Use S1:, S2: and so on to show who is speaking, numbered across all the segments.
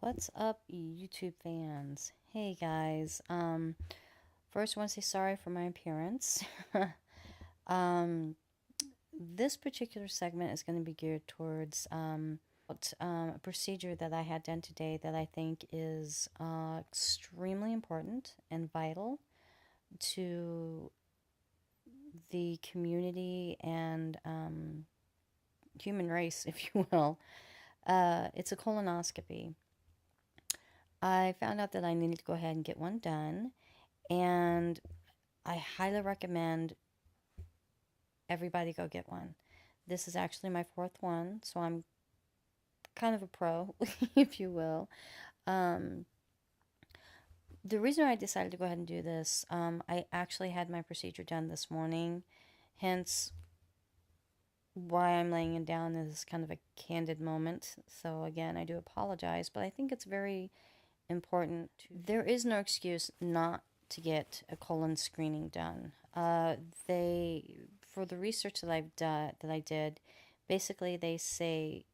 S1: What's up, YouTube fans? Hey guys. First I want to say sorry for my appearance. um, this particular segment is going to be geared towards a procedure that I had done today that I think is extremely important and vital to the community and human race, if you will. It's a colonoscopy. I found out that I needed to go ahead and get one done, and I highly recommend everybody go get one. This is actually my fourth one, so I'm kind of a pro, if you will. Um, the reason I decided to go ahead and do this, I actually had my procedure done this morning, hence why I'm laying it down is kind of a candid moment. So again, I do apologize, but I think it's very important. There is no excuse not to get a colon screening done. For the research that I did, basically they say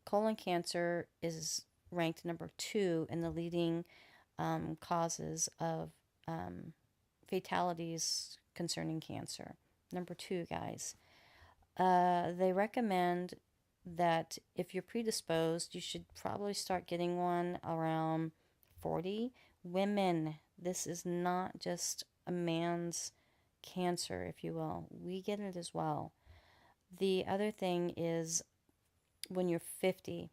S1: colon cancer is ranked number 2 in the leading causes of fatalities concerning cancer. Number 2, guys. They recommend that if you're predisposed, you should probably start getting one around 40. Women, this is not just a man's cancer, if you will. We get it as well. The other thing is when you're 50.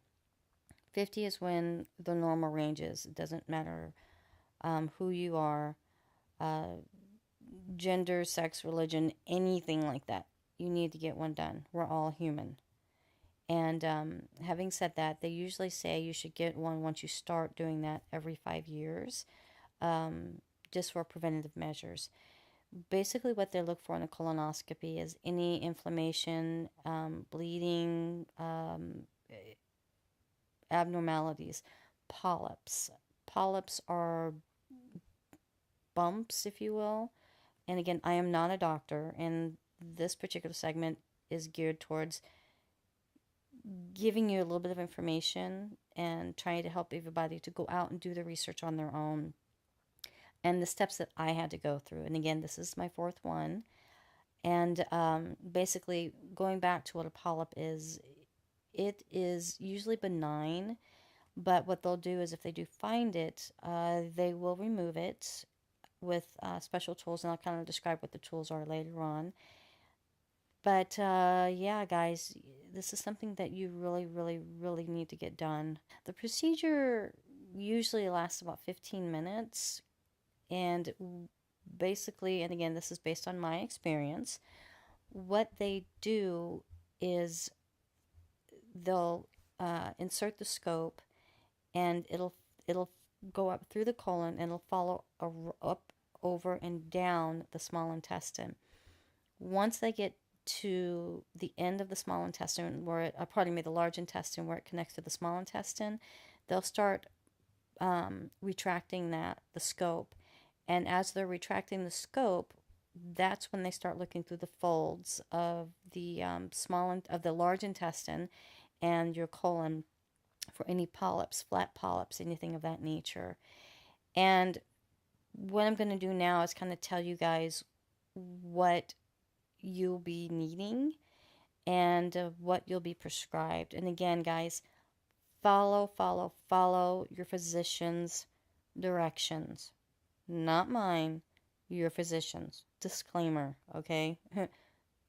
S1: 50 is when the normal range is. It doesn't matter who you are, uh, gender, sex, religion, anything like that. You need to get one done. We're all human. And having said that, they usually say you should get one once you start doing that every 5 years, just for preventative measures. Basically, what they look for in a colonoscopy is any inflammation, bleeding, abnormalities, polyps. Polyps are bumps, if you will. And again, I am not a doctor, and this particular segment is geared towards giving you a little bit of information and trying to help everybody to go out and do the research on their own and the steps that I had to go through. And again, this is my fourth one. And basically, going back to what a polyp is, it is usually benign, but what they'll do is if they do find it, they will remove it with special tools, and I'll kind of describe what the tools are later on. But yeah, guys, this is something that you really, really, really need to get done. The procedure usually lasts about 15 minutes. And basically, and again, this is based on my experience, what they do is they'll insert the scope, and it'll go up through the colon, and it'll follow up, over, and down the small intestine. Once they get to the end of the small intestine, where the large intestine, where it connects to the small intestine, they'll start retracting the scope. And as they're retracting the scope, that's when they start looking through the folds of the of the large intestine and your colon for any polyps, flat polyps, anything of that nature. And what I'm going to do now is kind of tell you guys what you'll be needing and what you'll be prescribed. And again, guys, follow your physician's directions. Not mine, your physician's. Disclaimer, okay?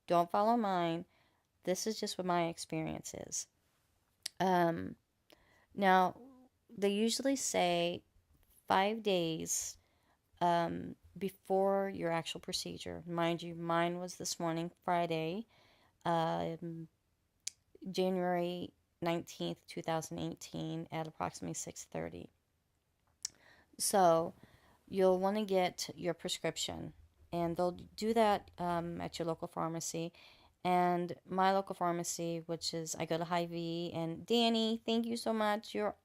S1: Don't follow mine. This is just what my experience is. Now, they usually say 5 days before your actual procedure. Mind you, mine was this morning, Friday, January 19th, 2018 at approximately 6:30. So, you'll want to get your prescription, and they'll do that at your local pharmacy. And my local pharmacy, which is, I go to Hy-Vee, and Danny, thank you so much. You're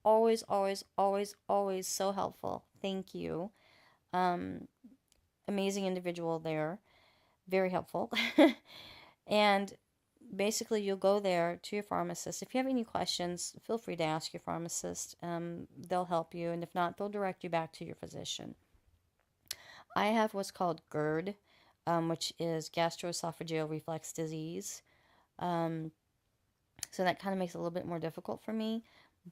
S1: always, always, always, always so helpful. Thank you. Amazing individual there. Very helpful. And basically you'll go there to your pharmacist. If you have any questions, feel free to ask your pharmacist. They'll help you, and if not, they'll direct you back to your physician. I have what's called GERD, which is gastroesophageal reflux disease. Um, so that kind of makes it a little bit more difficult for me,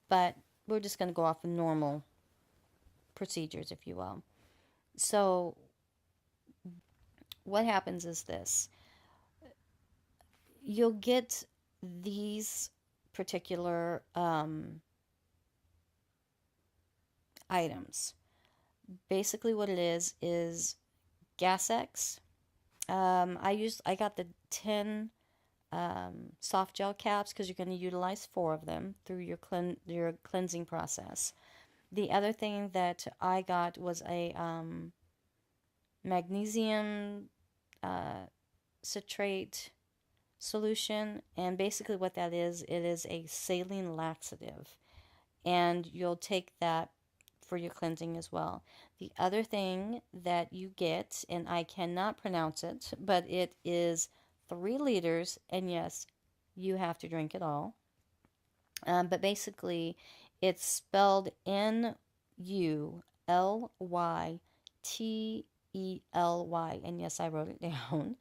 S1: but we're just going to go off of normal procedures, if you will. So what happens is this: you'll get these particular items. Basically, what it is Gas X. I got the 10 soft gel caps because you're going to utilize 4 of them through your cleansing process. The other thing that I got was a magnesium citrate solution, and basically what that is, it is a saline laxative, and you'll take that for your cleansing as well. The other thing that you get, and I cannot pronounce it, but it is 3 liters, and yes, you have to drink it all. But basically, it's spelled Nulytely, and yes, I wrote it down.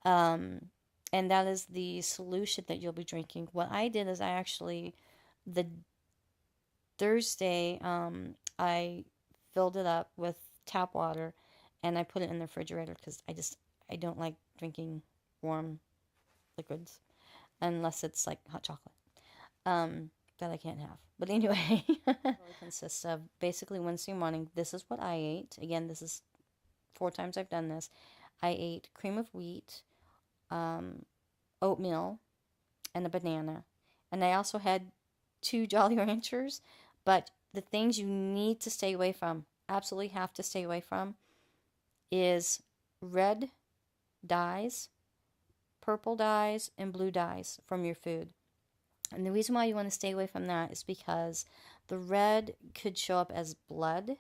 S1: Um, and that is the solution that you'll be drinking. What I did is the Thursday, I filled it up with tap water, and I put it in the refrigerator because I don't like drinking warm liquids unless it's like hot chocolate. That I can't have. But anyway, it really consists of basically Wednesday morning. This is what I ate. Again, this is 4 times I've done this. I ate cream of wheat, oatmeal, and a banana. And I also had 2 Jolly Ranchers. But the things you need to stay away from, absolutely have to stay away from, is red dyes, purple dyes, and blue dyes from your food. And the reason why you want to stay away from that is because the red could show up as blood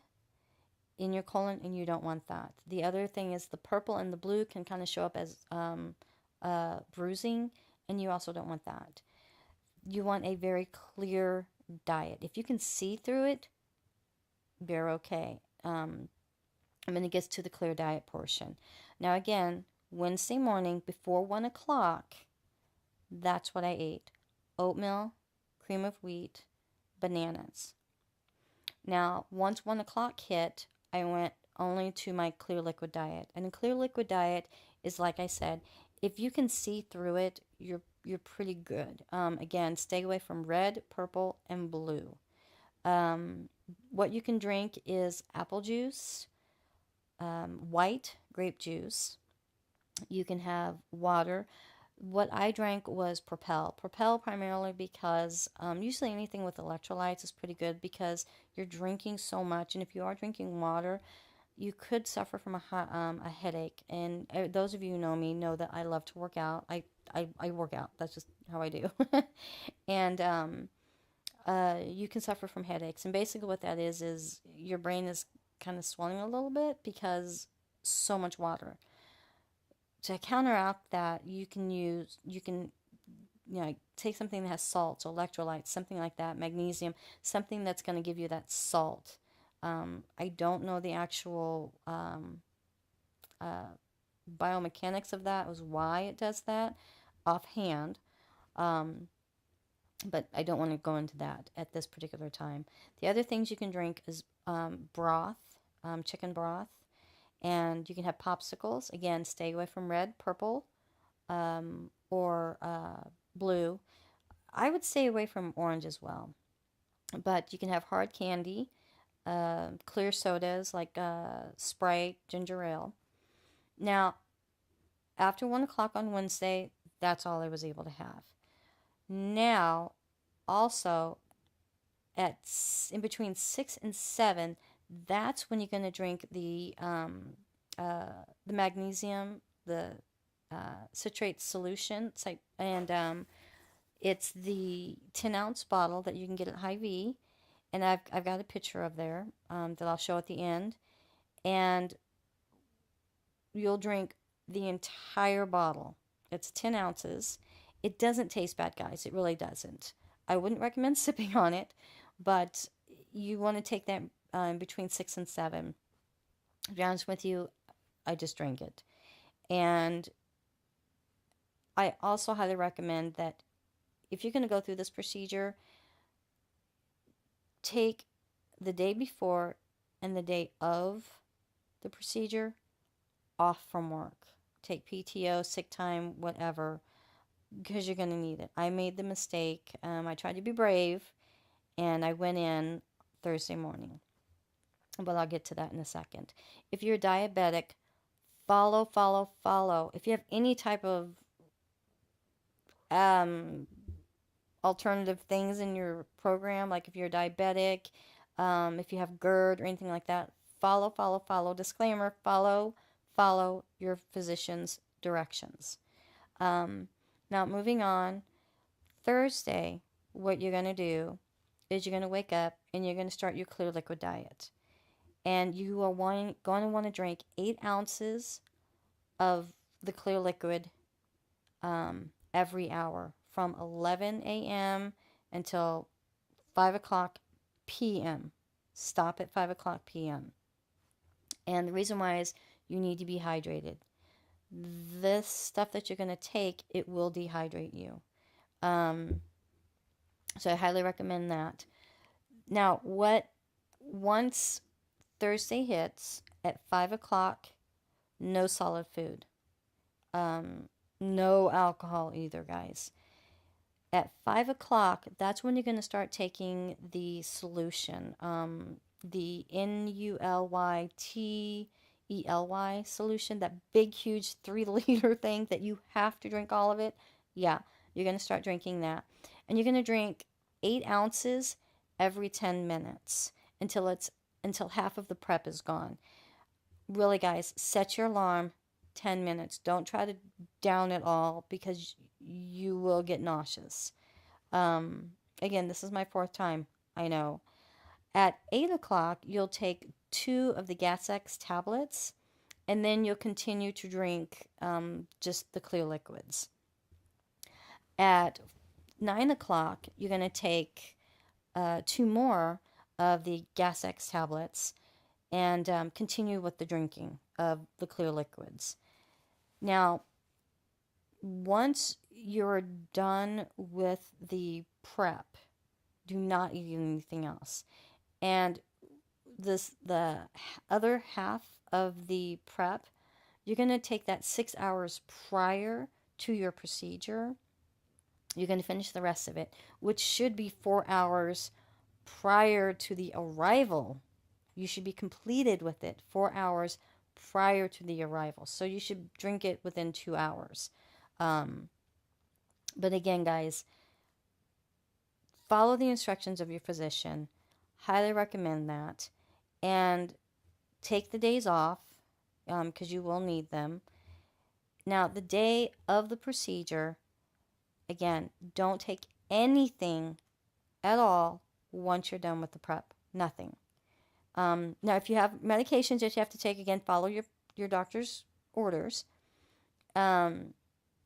S1: in your colon, and you don't want that. The other thing is the purple and the blue can kind of show up as bruising, and you also don't want that. You want a very clear diet. If you can see through it, you're okay. I'm going to get to the clear diet portion. Now again, Wednesday morning before 1 o'clock, that's what I ate. Oatmeal, cream of wheat, bananas. Now, once 1 o'clock hit, I went only to my clear liquid diet. And a clear liquid diet is, like I said, if you can see through it, you're pretty good. Again, stay away from red, purple, and blue. What you can drink is apple juice, white grape juice. You can have water. What I drank was Propel. Propel primarily because usually anything with electrolytes is pretty good because you're drinking so much. And if you are drinking water, you could suffer from a headache. And those of you who know me know that I love to work out. I work out. That's just how I do. And you can suffer from headaches. And basically what that is your brain is kind of swelling a little bit because so much water. To counteract that, you can take something that has salts, electrolytes, something like that, magnesium, something that's going to give you that salt. I don't know the actual biomechanics of that, was why it does that offhand, but I don't want to go into that at this particular time. The other things you can drink is broth, chicken broth. And you can have popsicles. Again, stay away from red, purple, or blue. I would stay away from orange as well. But you can have hard candy, clear sodas like Sprite, ginger ale. Now, after 1 o'clock on Wednesday, that's all I was able to have. Now, also, in between 6 and 7, that's when you're going to drink the magnesium, the citrate solution, and it's the 10-ounce bottle that you can get at Hy-Vee, and I've got a picture of there that I'll show at the end, and you'll drink the entire bottle. It's 10 ounces, It doesn't taste bad, guys. It really doesn't. I wouldn't recommend sipping on it, but you want to take that between 6 and 7. To be honest with you, I just drank it. And I also highly recommend that if you're going to go through this procedure, take the day before and the day of the procedure off from work. Take PTO, sick time, whatever, because you're going to need it. I made the mistake. I tried to be brave, and I went in Thursday morning. But I'll get to that in a second. If you're diabetic, follow, follow, follow. If you have any type of um, alternative things in your program, like if you're diabetic, if you have GERD or anything like that, follow, follow, follow. Disclaimer, follow your physician's directions. Now, moving on, Thursday, what you're going to do is you're going to wake up and you're going to start your clear liquid diet. And you are going to want to drink 8 ounces of the clear liquid every hour from 11 a.m. until 5 o'clock p.m. Stop at 5 o'clock p.m. And the reason why is you need to be hydrated. This stuff that you're going to take, it will dehydrate you. So I highly recommend that. Now, once Thursday hits at 5 o'clock, no solid food. No alcohol either, guys. At 5 o'clock, that's when you're going to start taking the solution, the NULYTELY solution, that big, huge 3-liter thing that you have to drink all of it. Yeah, you're going to start drinking that. And you're going to drink 8 ounces every 10 minutes until half of the prep is gone. Really, guys, set your alarm 10 minutes. Don't try to down it all because you will get nauseous. Again, this is my 4th time, I know. At 8 o'clock, you'll take 2 of the Gas-X tablets, and then you'll continue to drink just the clear liquids. At 9 o'clock, you're going to take 2 more of the Gas-X tablets and continue with the drinking of the clear liquids. Now, once you're done with the prep, do not eat anything else. And the other half of the prep, you're going to take that 6 hours prior to your procedure. You're going to finish the rest of it, which should be 4 hours prior to the arrival. You should be completed with it 4 hours prior to the arrival. So you should drink it within 2 hours. But again, guys, follow the instructions of your physician. Highly recommend that. And take the days off because you will need them. Now, the day of the procedure, again, don't take anything at all once you're done with the prep. Nothing. Now, if you have medications that you have to take, again, follow your doctor's orders. And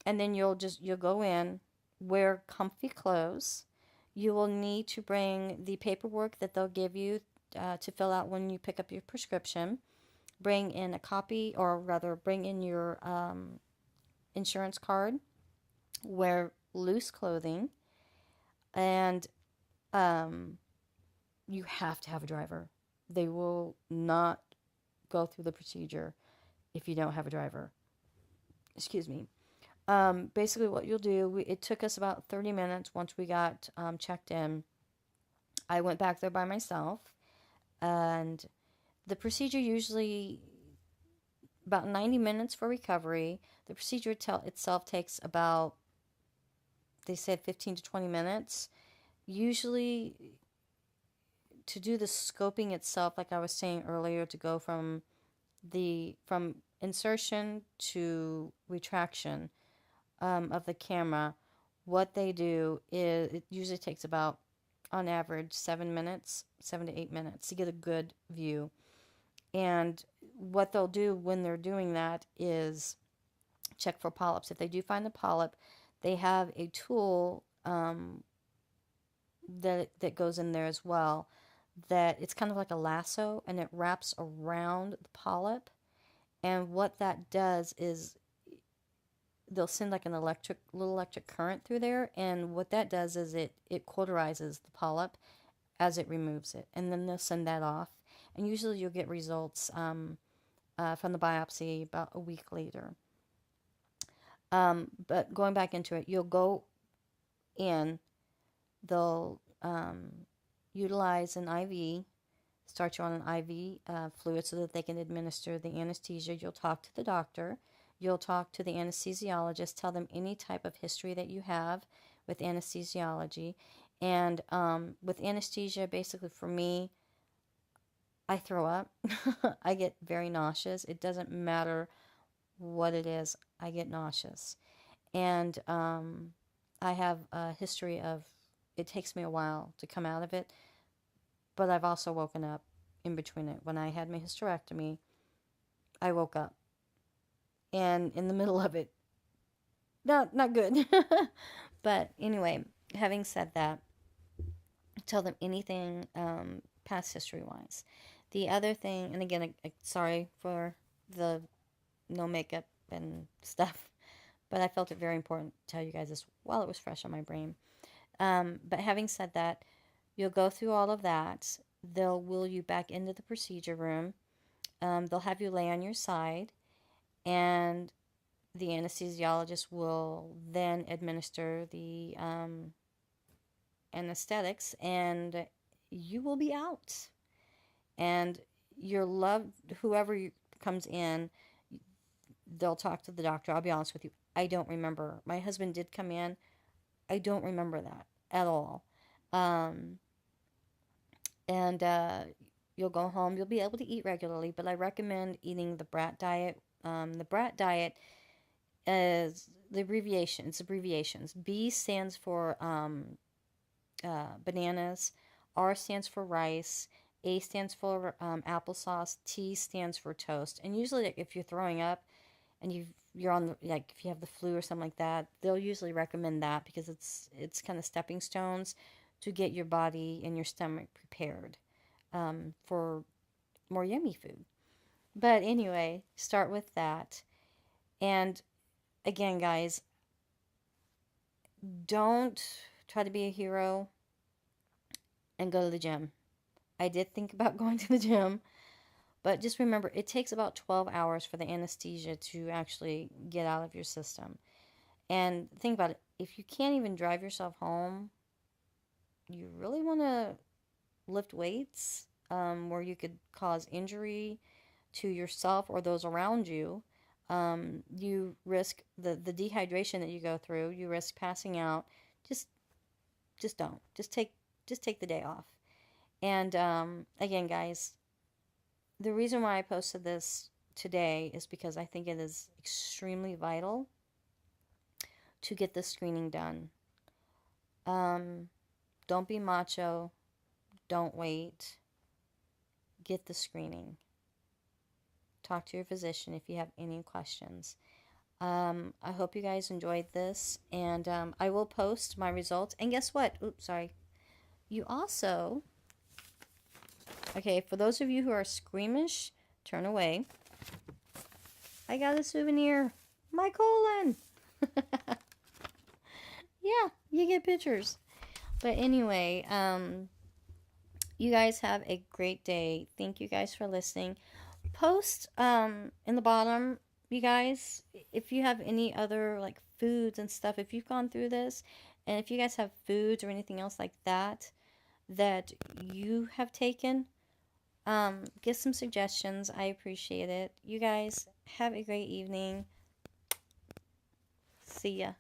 S1: then you'll go in, wear comfy clothes. You will need to bring the paperwork that they'll give you to fill out when you pick up your prescription. Bring in a copy, or rather, bring in your insurance card. Wear loose clothing. And you have to have a driver. They will not go through the procedure if you don't have a driver. Excuse me. Basically what you'll do, it took us about 30 minutes once we got checked in. I went back there by myself, and the procedure usually about 90 minutes for recovery. The procedure itself takes about, they said 15 to 20 minutes. Usually to do the scoping itself, like I was saying earlier, to go from insertion to retraction of the camera, what they do is it usually takes about, on average, 7 to 8 minutes to get a good view. And what they'll do when they're doing that is check for polyps. If they do find the polyp, they have a tool that goes in there as well, that it's kind of like a lasso, and it wraps around the polyp. And what that does is they'll send like an little electric current through there, and what that does is it cauterizes the polyp as it removes it, and then they'll send that off. And usually you'll get results from the biopsy about a week later. But going back into it, you'll go in, they'll utilize an IV, start you on an IV fluid so that they can administer the anesthesia. You'll talk to the doctor. You'll talk to the anesthesiologist, tell them any type of history that you have with anesthesiology. And with anesthesia, basically for me, I throw up. I get very nauseous. It doesn't matter what it is, I get nauseous. And I have a history of, it takes me a while to come out of it, but I've also woken up in between it. When I had my hysterectomy, I woke up. And in the middle of it, not good. But anyway, having said that, tell them anything past history-wise. The other thing, and again, sorry for the no makeup and stuff, but I felt it very important to tell you guys this while it was fresh on my brain. But having said that, you'll go through all of that. They'll wheel you back into the procedure room. They'll have you lay on your side, and the anesthesiologist will then administer the anesthetics, and you will be out. And your loved, whoever comes in, they'll talk to the doctor. I'll be honest with you, I don't remember. My husband did come in. I don't remember that at all. And you'll go home. You'll be able to eat regularly, but I recommend eating the BRAT diet. The BRAT diet is the abbreviation. It's abbreviations. B stands for bananas. R stands for rice. A stands for applesauce. T stands for toast. And usually, if you're throwing up and you're on the, like, if you have the flu or something like that, they'll usually recommend that because it's kind of stepping stones to get your body and your stomach prepared for more yummy food. But anyway, start with that. And again, guys, don't try to be a hero and go to the gym. I did think about going to the gym, but just remember, it takes about 12 hours for the anesthesia to actually get out of your system. And think about it. If you can't even drive yourself home, you really want to lift weights where you could cause injury to yourself or those around you. You risk the dehydration that you go through. You risk passing out. Just don't. Just take the day off. And again, guys, the reason why I posted this today is because I think it is extremely vital to get this screening done. Don't be macho. Don't wait. Get the screening. Talk to your physician if you have any questions. I hope you guys enjoyed this, and I will post my results. And guess what? Oops, sorry. You also, okay, for those of you who are squeamish, turn away. I got a souvenir. My colon. Yeah, you get pictures. But anyway, you guys have a great day. Thank you guys for listening. Post in the bottom, you guys, if you have any other like foods and stuff, if you've gone through this, and if you guys have foods or anything else like that that you have taken, give some suggestions. I appreciate it. You guys have a great evening. See ya.